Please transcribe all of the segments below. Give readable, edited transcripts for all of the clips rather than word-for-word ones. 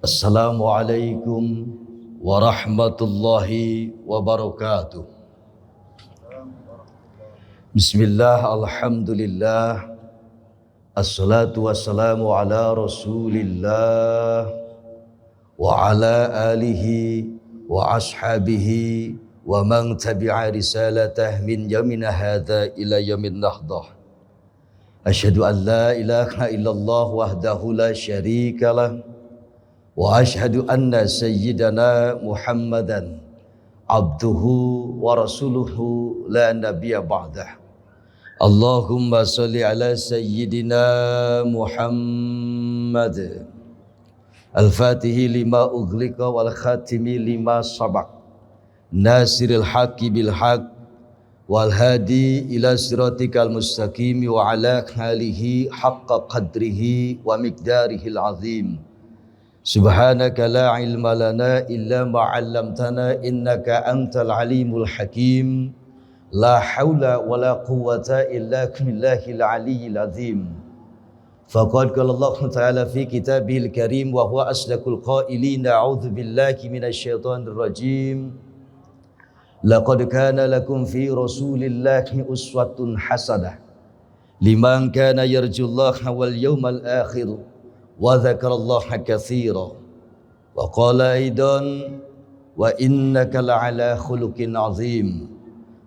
Assalamualaikum warahmatullahi wabarakatuh. Bismillah, alhamdulillah, assalatu wassalamu ala rasulillah wa ala alihi wa ashabihi wa man tabi'a risalatah min yamina hadha ila yamin nahdah. Asyhadu an la ilaha illallah wahdahu la syarikalah wa asyhadu anna sayyidana Muhammadan abduhu wa rasuluhu la nabiyya ba'dah. Allahumma salli ala sayyidina Muhammad al-fatihi lima ughliqa wal khatimi lima sabaq nasiril haqqi bil haqq wal hadi ila siratikal mustaqim wa ala alihi haqqa qadrihi wa miqdarihil azim. Subhanaka la ilma lana illa ma 'allamtana innaka antal alimul hakim. La haula wala quwwata illa billahil aliyyil azim. Faqad qala Allah Ta'ala fi kitabihil karim wa huwa asdaqul qailin a'udzu billahi minasy syaithanir rajim. Laqad kana lakum fi rasulillahi uswatun hasanah liman kana yarjullaha wal yawmal akhir wa dzakarallaha katsira wa qala aidan wa innaka la'ala khuluqin azim.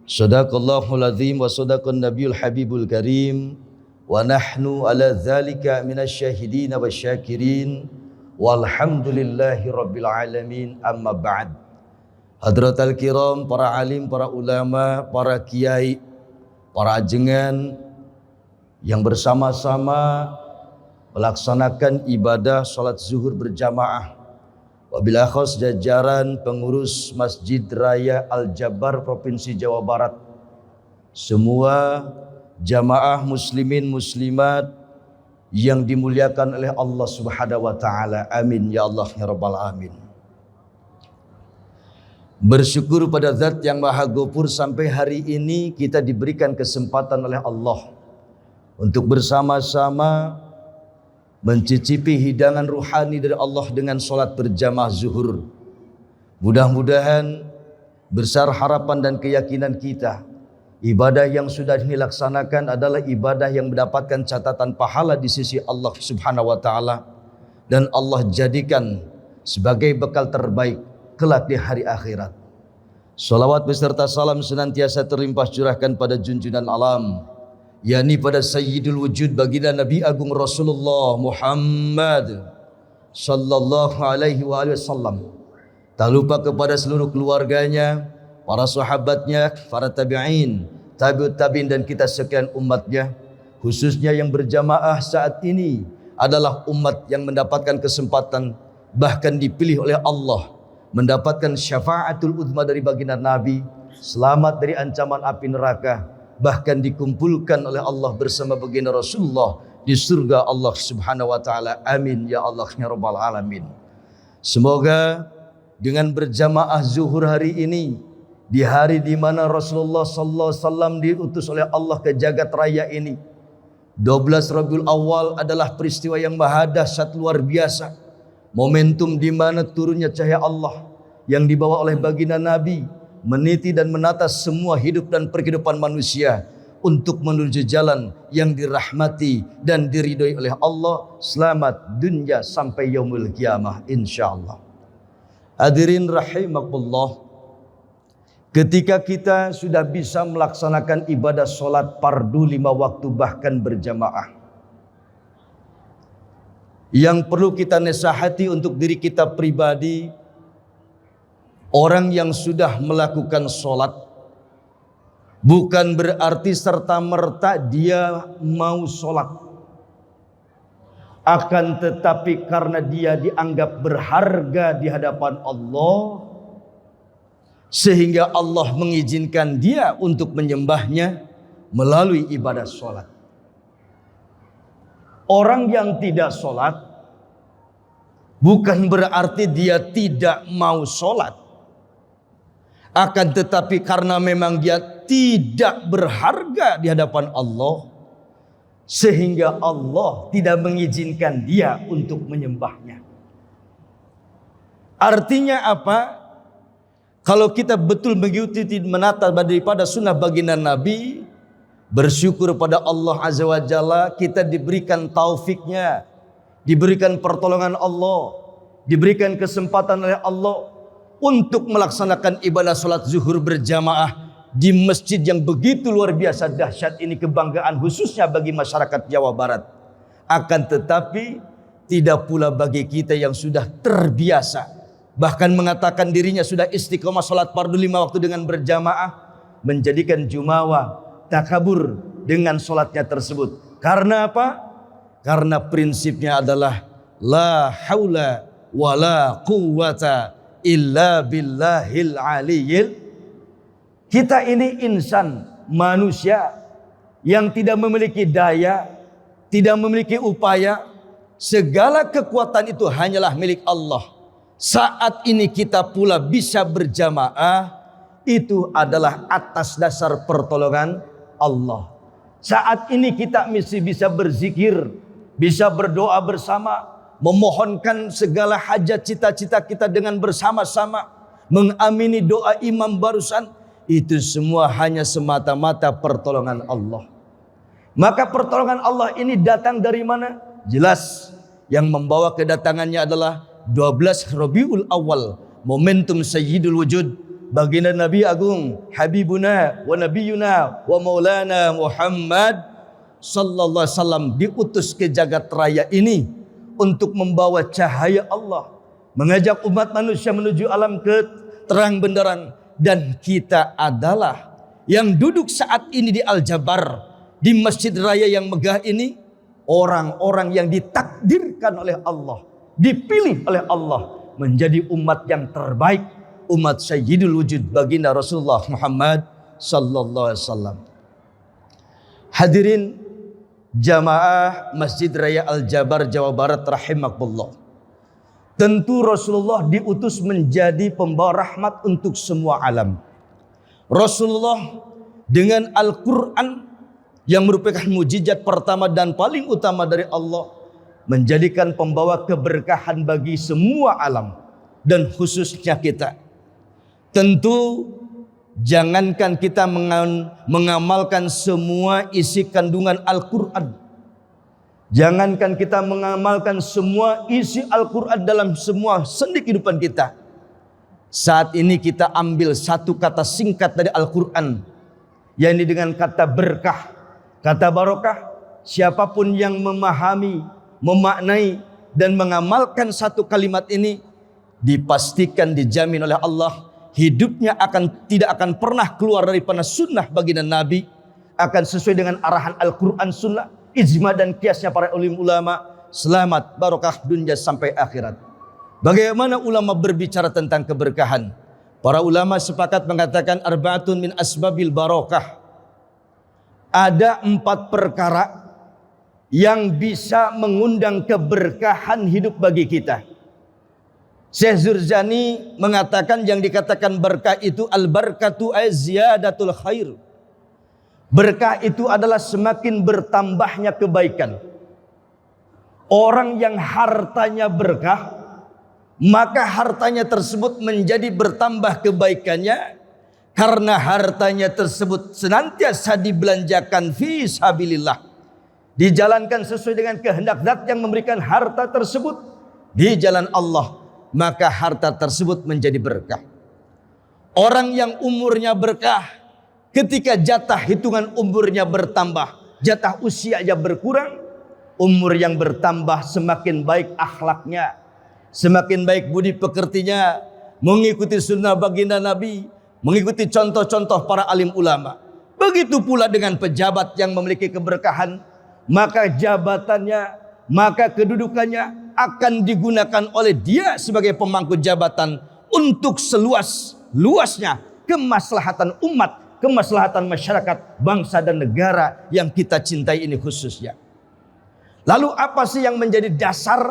Shadaqallahul azim wa sadaqan nabiyul habibul karim wa nahnu ala dzalika minasyahidin wasyakirin walhamdulillahi rabbil alamin. Amma ba'd. Hadratal kiram, para alim, para ulama, para kiai, para ajengan yang bersama-sama melaksanakan ibadah salat zuhur berjamaah, wabil akhos jajaran pengurus Masjid Raya Al-Jabar Provinsi Jawa Barat, semua jamaah muslimin muslimat yang dimuliakan oleh Allah Subhanahu wa taala. Amin ya Allah ya rabbal alamin. Bersyukur pada Zat yang Maha Ghafur, sampai hari ini kita diberikan kesempatan oleh Allah untuk bersama-sama mencicipi hidangan ruhani dari Allah dengan salat berjamaah zuhur. Mudah-mudahan besar harapan dan keyakinan kita, ibadah yang sudah dilaksanakan adalah ibadah yang mendapatkan catatan pahala di sisi Allah Subhanahu wa taala, dan Allah jadikan sebagai bekal terbaik kelak di hari akhirat. Salawat beserta salam senantiasa terlimpah curahkan pada junjungan alam, yakni pada Sayyidul Wujud baginda Nabi Agung Rasulullah Muhammad sallallahu alaihi wasallam. Tak lupa kepada seluruh keluarganya, para sahabatnya, para tabi'in, tabi'ut tabi'in, dan kita sekian umatnya. Khususnya yang berjamaah saat ini adalah umat yang mendapatkan kesempatan, bahkan dipilih oleh Allah, mendapatkan syafaatul uzma dari baginda Nabi, selamat dari ancaman api neraka, bahkan dikumpulkan oleh Allah bersama baginda Rasulullah di surga Allah Subhanahu wa taala. Amin ya Allah ya rabbal alamin. Semoga dengan berjamaah zuhur hari ini, di hari di mana Rasulullah sallallahu alaihi wasallam diutus oleh Allah ke jagat raya ini, 12 Rabiul Awal adalah peristiwa yang maha dahsyat luar biasa. Momentum di mana turunnya cahaya Allah yang dibawa oleh baginda Nabi meniti dan menata semua hidup dan perhidupan manusia untuk menuju jalan yang dirahmati dan diridhoi oleh Allah, selamat dunia sampai yaumul qiyamah insyaallah. Hadirin rahimakumullah, ketika kita sudah bisa melaksanakan ibadah solat fardu 5 waktu bahkan berjamaah, yang perlu kita nasihati untuk diri kita pribadi, orang yang sudah melakukan solat bukan berarti serta-merta dia mau solat. Akan tetapi karena dia dianggap berharga di hadapan Allah, sehingga Allah mengizinkan dia untuk menyembahnya melalui ibadah solat. Orang yang tidak solat bukan berarti dia tidak mau solat. Akan tetapi karena memang dia tidak berharga di hadapan Allah, sehingga Allah tidak mengizinkan dia untuk menyembahnya. Artinya apa? Kalau kita betul mengikuti menata daripada sunnah baginda Nabi, bersyukur pada Allah Azza wa Jalla, kita diberikan taufiknya, diberikan pertolongan Allah, diberikan kesempatan oleh Allah untuk melaksanakan ibadah salat zuhur berjamaah di masjid yang begitu luar biasa dahsyat ini, kebanggaan khususnya bagi masyarakat Jawa Barat. Akan tetapi tidak pula bagi kita yang sudah terbiasa, bahkan mengatakan dirinya sudah istiqomah salat fardu 5 waktu dengan berjamaah, menjadikan jumawa, takabur dengan salatnya tersebut. Karena apa? Karena prinsipnya adalah la haula wala quwwata illa billahil aliyil. Kita ini insan, manusia yang tidak memiliki daya, tidak memiliki upaya. Segala kekuatan itu hanyalah milik Allah. Saat ini kita pula bisa berjamaah, itu adalah atas dasar pertolongan Allah. Saat ini kita mesti bisa berzikir, bisa berdoa bersama, memohonkan segala hajat cita-cita kita dengan bersama-sama, mengamini doa imam barusan. Itu semua hanya semata-mata pertolongan Allah. Maka pertolongan Allah ini datang dari mana? Jelas, yang membawa kedatangannya adalah 12 Rabiul Awal, momentum Sayyidul Wujud, baginda Nabi Agung, Habibuna wa Nabiyuna wa Maulana Muhammad sallallahu alaihi wasallam diutus ke jagat raya ini untuk membawa cahaya Allah, mengajak umat manusia menuju alam terang benderang. Dan kita adalah yang duduk saat ini di Al-Jabar, di Masjid Raya yang megah ini, orang-orang yang ditakdirkan oleh Allah, dipilih oleh Allah menjadi umat yang terbaik, umat Sayyidul Wujud baginda Rasulullah Muhammad sallallahu alaihi wasallam. Hadirin jamaah Masjid Raya Al-Jabar Jawa Barat rahimakumullah. Tentu Rasulullah diutus menjadi pembawa rahmat untuk semua alam. Rasulullah dengan Al-Quran yang merupakan mujizat pertama dan paling utama dari Allah, menjadikan pembawa keberkahan bagi semua alam dan khususnya kita. Tentu jangankan kita mengamalkan semua isi kandungan Al-Quran, jangankan kita mengamalkan semua isi Al-Quran dalam semua sendi kehidupan kita. Saat ini kita ambil satu kata singkat dari Al-Quran, yakni dengan kata berkah, kata barokah. Siapapun yang memahami, memaknai dan mengamalkan satu kalimat ini, dipastikan dijamin oleh Allah hidupnya tidak akan pernah keluar daripada sunnah baginda Nabi, akan sesuai dengan arahan Al-Quran sunnah, ijma dan kiasnya para ulama, selamat barokah dunia sampai akhirat. Bagaimana ulama berbicara tentang keberkahan? Para ulama sepakat mengatakan arba'atun min asbabil barokah. Ada 4 perkara yang bisa mengundang keberkahan hidup bagi kita. Syekh Zurzani mengatakan yang dikatakan berkah itu al-barakatu ziyadatul khair. Berkah itu adalah semakin bertambahnya kebaikan. Orang yang hartanya berkah, maka hartanya tersebut menjadi bertambah kebaikannya, karena hartanya tersebut senantiasa dibelanjakan fi sabilillah, dijalankan sesuai dengan kehendak Zat yang memberikan harta tersebut di jalan Allah, maka harta tersebut menjadi berkah. Orang yang umurnya berkah, ketika jatah hitungan umurnya bertambah, jatah usianya berkurang, umur yang bertambah semakin baik akhlaknya, semakin baik budi pekertinya, mengikuti sunnah baginda Nabi, mengikuti contoh-contoh para alim ulama. Begitu pula dengan pejabat yang memiliki keberkahan, maka jabatannya, maka kedudukannya akan digunakan oleh dia sebagai pemangku jabatan untuk seluas-luasnya kemaslahatan umat, kemaslahatan masyarakat, bangsa dan negara yang kita cintai ini khususnya. Lalu apa sih yang menjadi dasar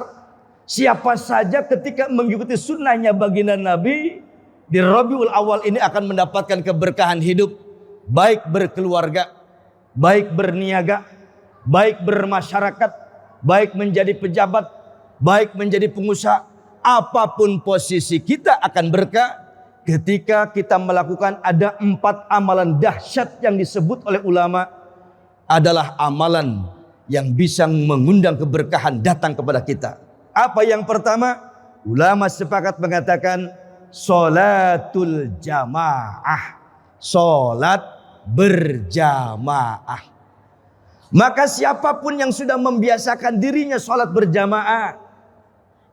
siapa saja ketika mengikuti sunnahnya baginda Nabi di Rabiul Awal ini akan mendapatkan keberkahan hidup, baik berkeluarga, baik berniaga, baik bermasyarakat, baik menjadi pejabat, baik menjadi pengusaha, apapun posisi kita akan berkah ketika kita melakukan ada 4 amalan dahsyat yang disebut oleh ulama adalah amalan yang bisa mengundang keberkahan datang kepada kita. Apa yang pertama? Ulama sepakat mengatakan sholatul jamaah. Sholat berjamaah. Maka siapapun yang sudah membiasakan dirinya sholat berjamaah,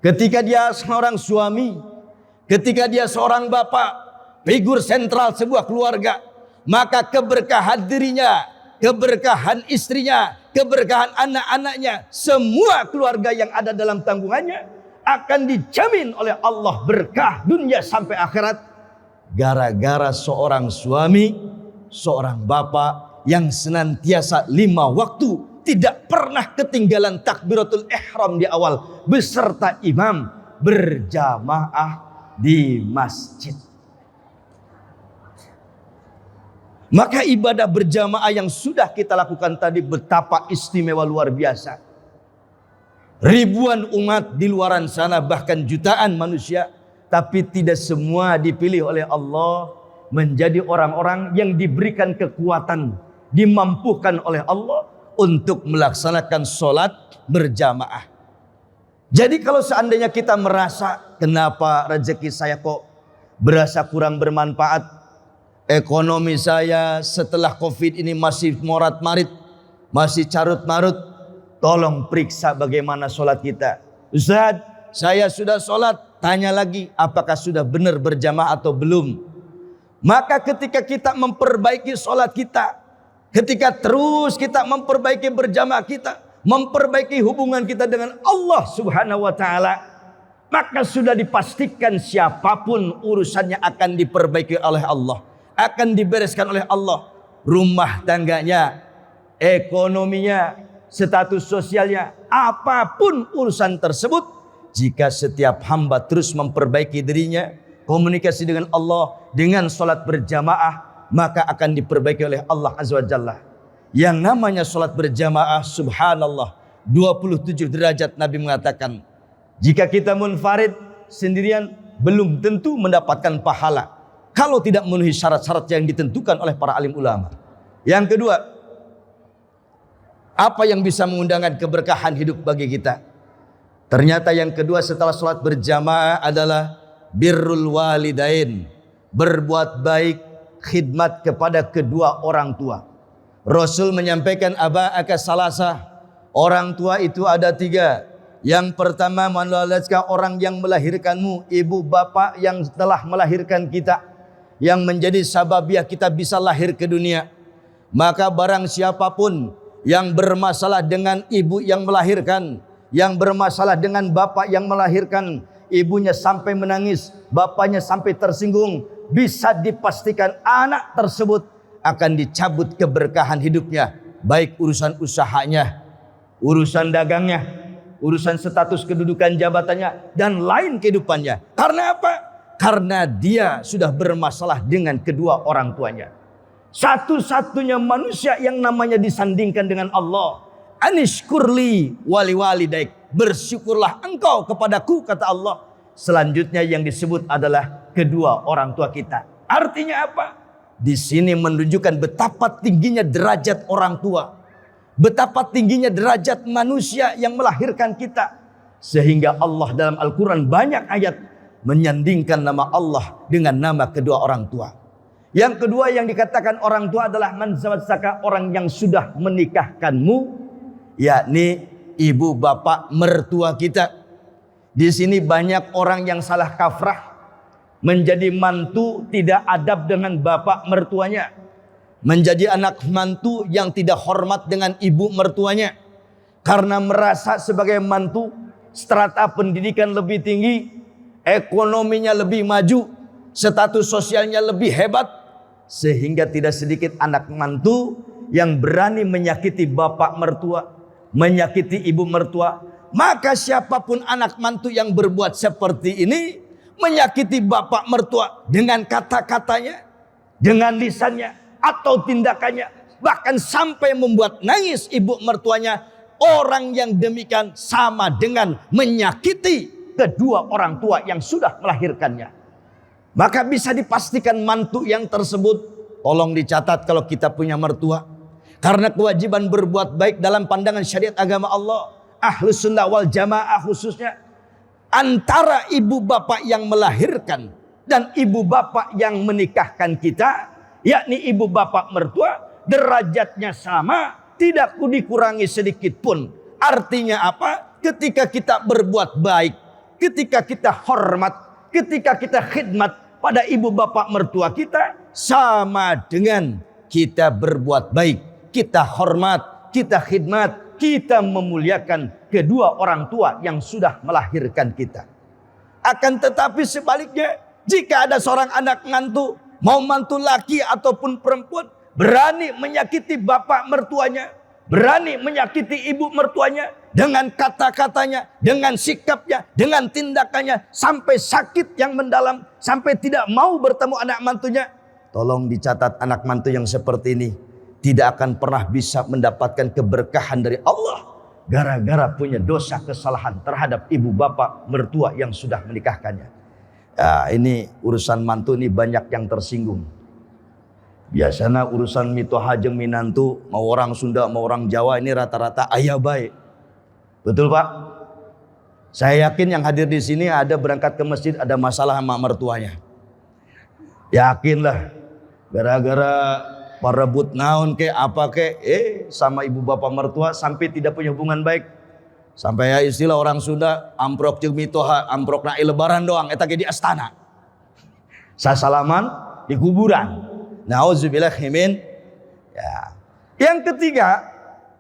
ketika dia seorang suami, ketika dia seorang bapak, figur sentral sebuah keluarga, maka keberkahan dirinya, keberkahan istrinya, keberkahan anak-anaknya, semua keluarga yang ada dalam tanggungannya akan dijamin oleh Allah berkah dunia sampai akhirat. Gara-gara seorang suami, seorang bapak yang senantiasa 5 waktu tidak pernah ketinggalan takbiratul ihram di awal beserta imam berjamaah di masjid. Maka ibadah berjamaah yang sudah kita lakukan tadi betapa istimewa luar biasa. Ribuan umat di luaran sana, bahkan jutaan manusia, tapi tidak semua dipilih oleh Allah menjadi orang-orang yang diberikan kekuatan, dimampukan oleh Allah untuk melaksanakan sholat berjamaah. Jadi kalau seandainya kita merasa kenapa rezeki saya kok berasa kurang bermanfaat, ekonomi saya setelah COVID ini masih morat-marit, masih carut-marut, tolong periksa bagaimana sholat kita. Ustaz, saya sudah sholat, tanya lagi apakah sudah benar berjamaah atau belum. Maka ketika kita memperbaiki sholat kita, ketika terus kita memperbaiki berjamaah kita, memperbaiki hubungan kita dengan Allah Subhanahu wa ta'ala, maka sudah dipastikan siapapun urusannya akan diperbaiki oleh Allah, akan dibereskan oleh Allah. Rumah tangganya, ekonominya, status sosialnya, apapun urusan tersebut, jika setiap hamba terus memperbaiki dirinya, komunikasi dengan Allah, dengan sholat berjamaah, maka akan diperbaiki oleh Allah Azza wa Jalla. Yang namanya sholat berjamaah, subhanallah, 27 derajat. Nabi mengatakan, jika kita munfarid sendirian, belum tentu mendapatkan pahala kalau tidak memenuhi syarat-syarat yang ditentukan oleh para alim ulama. Yang kedua, apa yang bisa mengundangkan keberkahan hidup bagi kita? Ternyata yang kedua setelah sholat berjamaah adalah birrul walidain, berbuat baik, khidmat kepada kedua orang tua. Rasul menyampaikan aba'aka salasah, orang tua itu ada 3. Yang pertama, manwalatka, orang yang melahirkanmu, ibu bapak yang telah melahirkan kita, yang menjadi sababiah kita bisa lahir ke dunia. Maka barang siapapun yang bermasalah dengan ibu yang melahirkan, yang bermasalah dengan bapak yang melahirkan, ibunya sampai menangis, bapaknya sampai tersinggung, bisa dipastikan anak tersebut akan dicabut keberkahan hidupnya, baik urusan usahanya, urusan dagangnya, urusan status kedudukan jabatannya, dan lain kehidupannya. Karena apa? Karena dia sudah bermasalah dengan kedua orang tuanya. Satu-satunya manusia yang namanya disandingkan dengan Allah, anishkurli wali walidaik, bersyukurlah engkau kepadaku, kata Allah. Selanjutnya yang disebut adalah kedua orang tua kita. Artinya apa? Di sini menunjukkan betapa tingginya derajat orang tua, betapa tingginya derajat manusia yang melahirkan kita, sehingga Allah dalam Al-Quran banyak ayat menyandingkan nama Allah dengan nama kedua orang tua. Yang kedua yang dikatakan orang tua adalah man zawajaka, orang yang sudah menikahkanmu, yakni ibu bapak mertua kita. Di sini banyak orang yang salah kafrah, menjadi mantu tidak adab dengan bapak mertuanya, menjadi anak mantu yang tidak hormat dengan ibu mertuanya, karena merasa sebagai mantu strata pendidikan lebih tinggi, ekonominya lebih maju, status sosialnya lebih hebat, sehingga tidak sedikit anak mantu yang berani menyakiti bapak mertua, menyakiti ibu mertua. Maka siapapun anak mantu yang berbuat seperti ini, menyakiti bapak mertua dengan kata-katanya, dengan lisannya atau tindakannya, bahkan sampai membuat nangis ibu mertuanya, orang yang demikian sama dengan menyakiti kedua orang tua yang sudah melahirkannya. Maka bisa dipastikan mantu yang tersebut, tolong dicatat kalau kita punya mertua. Karena kewajiban berbuat baik dalam pandangan syariat agama Allah, Ahlus Sunnah wal Jamaah khususnya, antara ibu bapak yang melahirkan dan ibu bapak yang menikahkan kita, yakni ibu bapak mertua, derajatnya sama, tidak dikurangi sedikit pun. Artinya apa? Ketika kita berbuat baik, ketika kita hormat, ketika kita khidmat pada ibu bapak mertua kita, sama dengan kita berbuat baik, kita hormat, kita khidmat, kita memuliakan kedua orang tua yang sudah melahirkan kita. Akan tetapi sebaliknya, jika ada seorang anak mantu, mau mantu laki ataupun perempuan, berani menyakiti bapak mertuanya, berani menyakiti ibu mertuanya, dengan kata-katanya, dengan sikapnya, dengan tindakannya, sampai sakit yang mendalam, sampai tidak mau bertemu anak mantunya. Tolong dicatat, anak mantu yang seperti ini tidak akan pernah bisa mendapatkan keberkahan dari Allah, gara-gara punya dosa kesalahan terhadap ibu bapak mertua yang sudah menikahkannya. Ya, ini urusan mantu ini banyak yang tersinggung. Biasanya urusan mito hajeng minantu, mau orang Sunda mau orang Jawa, ini rata-rata ayah baik. Betul Pak? Saya yakin yang hadir di sini ada berangkat ke masjid ada masalah sama mertuanya. Yakinlah, gara-gara parebut naon ke apa ke, sama ibu bapak mertua sampai tidak punya hubungan baik. Sampai ya istilah orang Sunda, amprok jeung mitoha, amprok na lebaran doang, eta ge di astana. Sasalaman di kuburan. Nauzubillah min. Ya. Yang ketiga,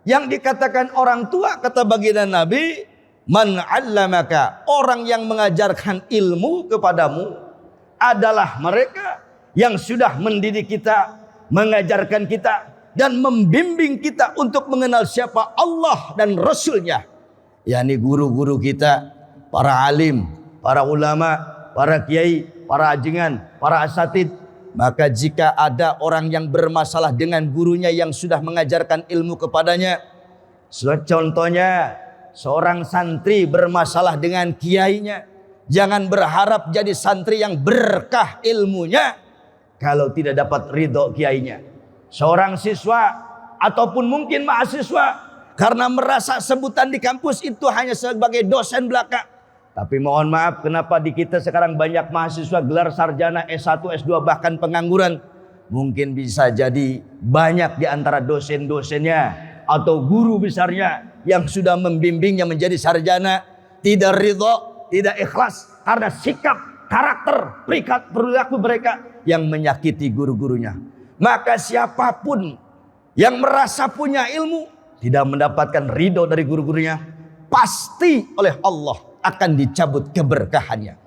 yang dikatakan orang tua, kata baginda Nabi, man 'allamaka, orang yang mengajarkan ilmu kepadamu adalah mereka yang sudah mendidik kita, mengajarkan kita, dan membimbing kita untuk mengenal siapa Allah dan Rasulnya. yakni guru-guru kita, para alim, para ulama, para kiai, para ajengan, para asatid. Maka jika ada orang yang bermasalah dengan gurunya yang sudah mengajarkan ilmu kepadanya, contohnya seorang santri bermasalah dengan kiainya, jangan berharap jadi santri yang berkah ilmunya kalau tidak dapat ridho kiainya. Seorang siswa ataupun mungkin mahasiswa karena merasa sebutan di kampus itu hanya sebagai dosen belaka. Tapi mohon maaf, kenapa di kita sekarang banyak mahasiswa gelar sarjana S1, S2 bahkan pengangguran. Mungkin bisa jadi banyak di antara dosen-dosennya atau guru besarnya yang sudah membimbingnya menjadi sarjana tidak ridho, tidak ikhlas karena sikap, karakter, perilaku mereka yang menyakiti guru-gurunya. Maka siapapun yang merasa punya ilmu tidak mendapatkan ridho dari guru-gurunya, pasti oleh Allah akan dicabut keberkahannya.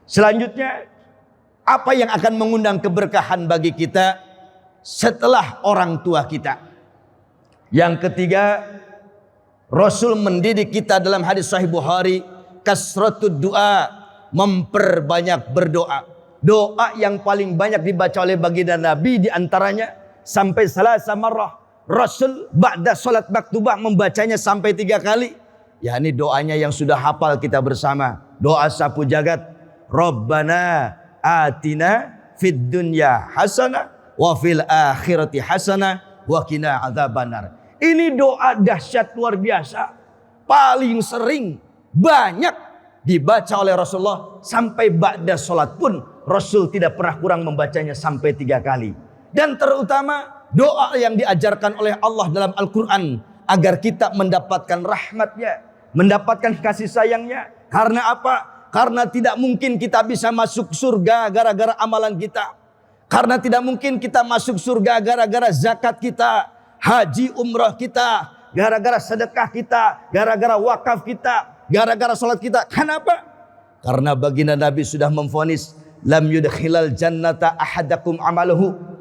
Selanjutnya, apa yang akan mengundang keberkahan bagi kita setelah orang tua kita? Yang ketiga, Rasul mendidik kita dalam hadis Sahih Bukhari, kasratud du'a, memperbanyak berdoa. Doa yang paling banyak dibaca oleh baginda Nabi diantaranya sampai salasa marrah. Rasul ba'da salat maktubah membacanya sampai 3 kali. Ya, ini doanya yang sudah hafal kita bersama. Doa sapu jagat. Rabbana atina fid dunya hasanah wa fil akhirati hasanah wa qina adzabannar. Ini doa dahsyat luar biasa. Paling sering banyak dibaca oleh Rasulullah. Sampai ba'da salat pun Rasul tidak pernah kurang membacanya sampai 3 kali. Dan terutama doa yang diajarkan oleh Allah dalam Al-Quran agar kita mendapatkan rahmatnya, mendapatkan kasih sayangnya. Karena apa? Karena tidak mungkin kita bisa masuk surga gara-gara amalan kita. Karena tidak mungkin kita masuk surga gara-gara zakat kita, haji umrah kita, gara-gara sedekah kita, gara-gara wakaf kita, gara-gara sholat kita. Kenapa? Karena baginda Nabi sudah memvonis, lam yudkhilal jannata ahadakum amaluhu.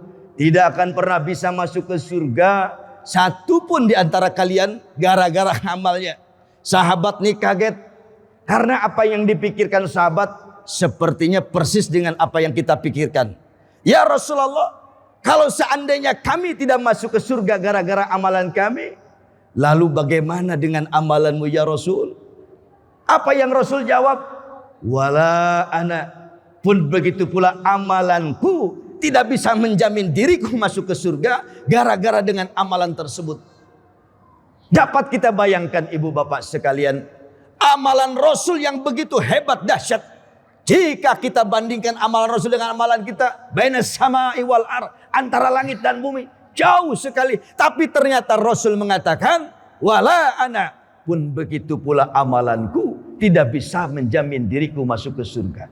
Tidak akan pernah bisa masuk ke surga satu pun di antara kalian gara-gara amalnya. Sahabat nih kaget. Karena apa yang dipikirkan sahabat sepertinya persis dengan apa yang kita pikirkan. Ya Rasulullah, kalau seandainya kami tidak masuk ke surga gara-gara amalan kami, lalu bagaimana dengan amalanmu ya Rasul? Apa yang Rasul jawab? Wala ana, pun begitu pula amalanku tidak bisa menjamin diriku masuk ke surga gara-gara dengan amalan tersebut. Dapat kita bayangkan ibu bapak sekalian, amalan Rasul yang begitu hebat dahsyat. Jika kita bandingkan amalan Rasul dengan amalan kita, bainas sama'i wal ar, antara langit dan bumi, jauh sekali. Tapi ternyata Rasul mengatakan, wala ana, pun begitu pula amalanku tidak bisa menjamin diriku masuk ke surga.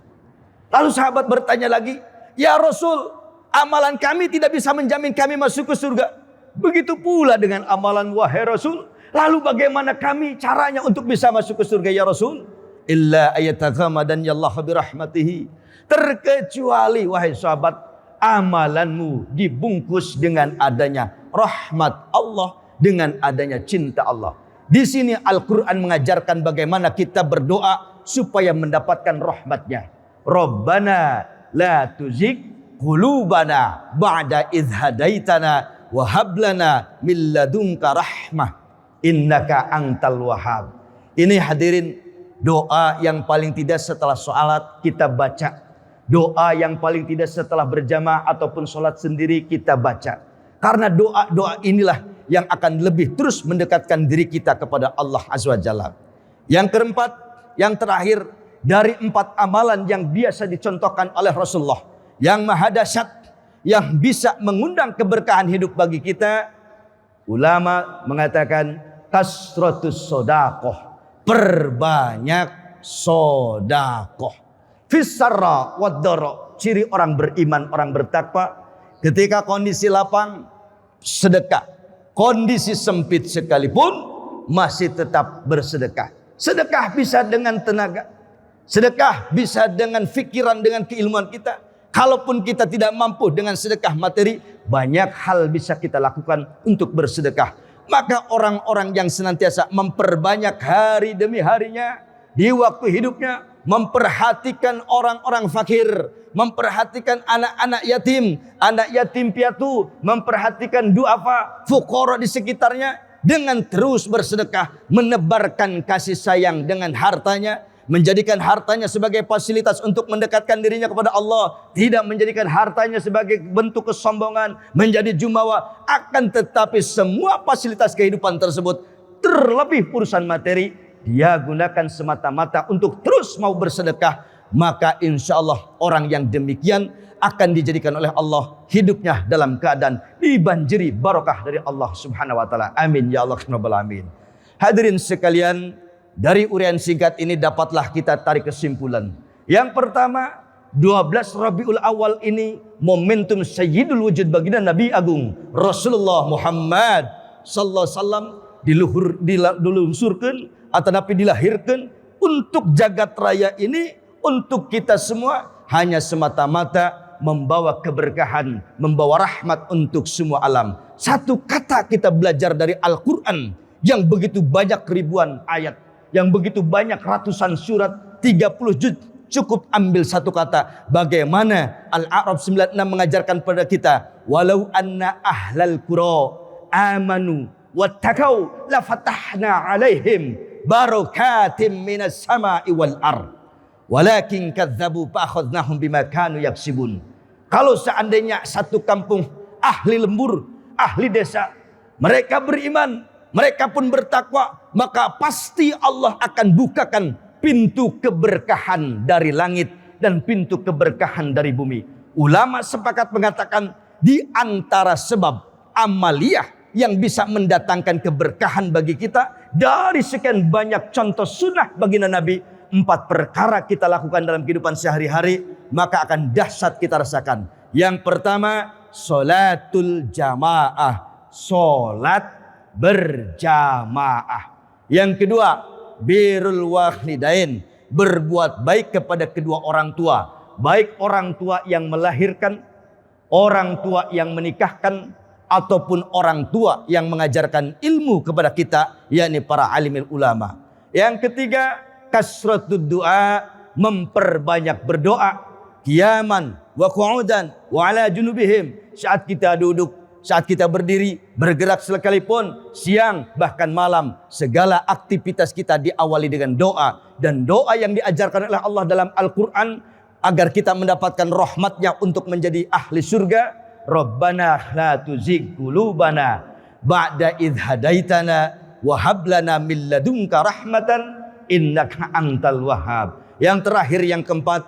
Lalu sahabat bertanya lagi, ya Rasul, amalan kami tidak bisa menjamin kami masuk ke surga. Begitu pula dengan amalan wahai Rasul. Lalu bagaimana kami caranya untuk bisa masuk ke surga ya Rasul? Illa ayataghammadan Allah birahmatihi. Terkecuali wahai sahabat, amalanmu dibungkus dengan adanya rahmat Allah, dengan adanya cinta Allah. Di sini Al-Quran mengajarkan bagaimana kita berdoa supaya mendapatkan rahmatnya. Rabbana la tuzigh qulubana ba'da idh hadaitana wa hab lana min ladunka rahmah innaka antal wahhab. Ini hadirin doa yang paling tidak setelah sholat kita baca. Doa yang paling tidak setelah berjamaah ataupun sholat sendiri kita baca. Karena doa-doa inilah yang akan lebih terus mendekatkan diri kita kepada Allah Azza wa Jalla. Yang keempat, yang terakhir dari 4 amalan yang biasa dicontohkan oleh Rasulullah, yang maha dahsyat, yang bisa mengundang keberkahan hidup bagi kita, ulama mengatakan kasratus sodaqoh, perbanyak sodakoh. Fisarra waddara, ciri orang beriman, orang bertakwa, ketika kondisi lapang sedekah, kondisi sempit sekalipun masih tetap bersedekah. Sedekah bisa dengan tenaga, sedekah bisa dengan fikiran, dengan keilmuan kita. Kalaupun kita tidak mampu dengan sedekah materi, banyak hal bisa kita lakukan untuk bersedekah. Maka orang-orang yang senantiasa memperbanyak hari demi harinya di waktu hidupnya, memperhatikan orang-orang fakir, memperhatikan anak-anak yatim piatu, memperhatikan duafa, fuqara di sekitarnya, dengan terus bersedekah, menebarkan kasih sayang dengan hartanya, menjadikan hartanya sebagai fasilitas untuk mendekatkan dirinya kepada Allah, tidak menjadikan hartanya sebagai bentuk kesombongan, menjadi jumawa. Akan tetapi semua fasilitas kehidupan tersebut, terlebih urusan materi, dia gunakan semata-mata untuk terus mau bersedekah. Maka insya Allah orang yang demikian akan dijadikan oleh Allah hidupnya dalam keadaan dibanjiri barokah dari Allah Subhanahu wa taala. Amin ya Allah rabbal alamin. Hadirin sekalian, dari uraian singkat ini dapatlah kita tarik kesimpulan. Yang pertama, 12 Rabiul Awal ini momentum sayyidul wujud baginda Nabi Agung Rasulullah Muhammad sallallahu alaihi wasallam diluncurkan atau Nabi dilahirkan untuk jagat raya ini, untuk kita semua, hanya semata-mata membawa keberkahan, membawa rahmat untuk semua alam. Satu kata kita belajar dari Al-Quran yang begitu banyak ribuan ayat, yang begitu banyak ratusan surat, 30 juz, cukup ambil satu kata. Bagaimana Al-A'raf 96 mengajarkan pada kita, walau anna ahlal qura amanu wattaqau la fatahna alaihim barakatim minas sama'i wal ar walakin kadzabu fa akhadnahum bima kanu yaksibun. Kalau seandainya satu kampung ahli lembur, ahli desa, mereka beriman, mereka pun bertakwa, maka pasti Allah akan bukakan pintu keberkahan dari langit dan pintu keberkahan dari bumi. Ulama sepakat mengatakan di antara sebab amaliyah yang bisa mendatangkan keberkahan bagi kita, dari sekian banyak contoh sunnah baginda Nabi, 4 perkara kita lakukan dalam kehidupan sehari-hari, maka akan dahsyat kita rasakan. Yang pertama, sholatul jamaah, sholat berjamaah. Yang kedua, birrul walidain, berbuat baik kepada kedua orang tua, baik orang tua yang melahirkan, orang tua yang menikahkan, ataupun orang tua yang mengajarkan ilmu kepada kita, yakni para alimil ulama. Yang ketiga, kasratud doa, memperbanyak berdoa, qiyaman wa qu'udan wa ala junubihim, saat kita duduk, saat kita berdiri, bergerak sekalipun, siang bahkan malam, segala aktivitas kita diawali dengan doa. Dan doa yang diajarkan oleh Allah dalam Al-Quran agar kita mendapatkan rahmatnya untuk menjadi ahli surga. Rabbana la tuzigh qulubana ba'da idh hadaitana wa hab lana min ladunka rahmatan innaka antal wahhab. Yang terakhir, yang keempat,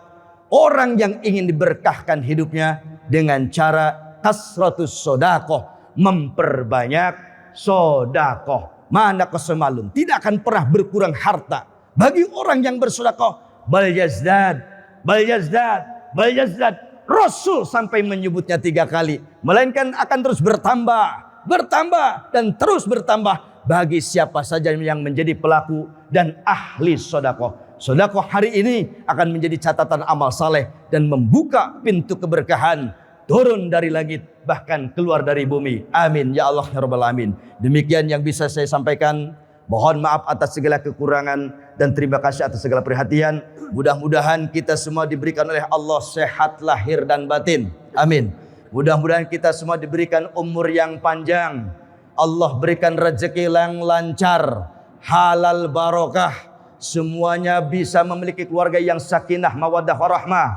orang yang ingin diberkahkan hidupnya dengan cara kasratus sodakoh, memperbanyak sodakoh. Mana kesemalun, tidak akan pernah berkurang harta bagi orang yang bersodakoh. Bal yazdad, bal yazdad, bal yazdad. Rasul sampai menyebutnya 3 kali, melainkan akan terus bertambah, bertambah dan terus bertambah bagi siapa saja yang menjadi pelaku dan ahli sodakoh. Sodakoh hari ini akan menjadi catatan amal saleh dan membuka pintu keberkahan turun dari langit bahkan keluar dari bumi. Amin ya Allah ya Rabbal alamin. Demikian yang bisa saya sampaikan. Mohon maaf atas segala kekurangan dan terima kasih atas segala perhatian. Mudah-mudahan kita semua diberikan oleh Allah sehat lahir dan batin. Amin. Mudah-mudahan kita semua diberikan umur yang panjang. Allah berikan rezeki yang lancar, halal barokah. Semuanya bisa memiliki keluarga yang sakinah, mawaddah, warahmah.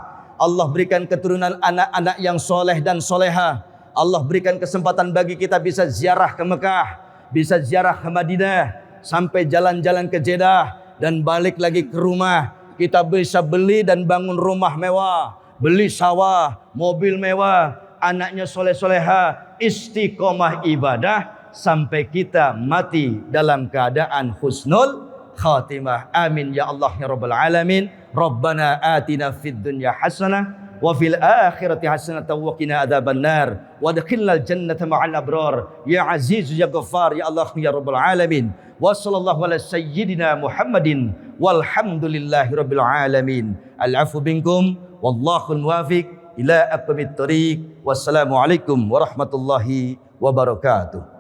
Allah berikan keturunan anak-anak yang soleh dan soleha. Allah berikan kesempatan bagi kita bisa ziarah ke Mekah, bisa ziarah ke Madinah, sampai jalan-jalan ke Jeddah dan balik lagi ke rumah. Kita bisa beli dan bangun rumah mewah, beli sawah, mobil mewah, anaknya soleh-soleha, istiqomah ibadah sampai kita mati dalam keadaan husnul khatimah. Amin ya Allah ya Rabbal alamin. Rabbana atina fid dunya hasanah wa fil akhirati hasanatan wa qina adzabannar wa adkhilnal jannata ma'al abrar ya aziz ya ghaffar ya Allah ya Rabbal alamin. Wa sallallahu ala sayyidina Muhammadin walhamdulillahi rabbil alamin. Al-'afwu minkum wallahu muwafiq ila aqwamit thoriq. Wassalamu alaikum warahmatullahi wabarakatuh.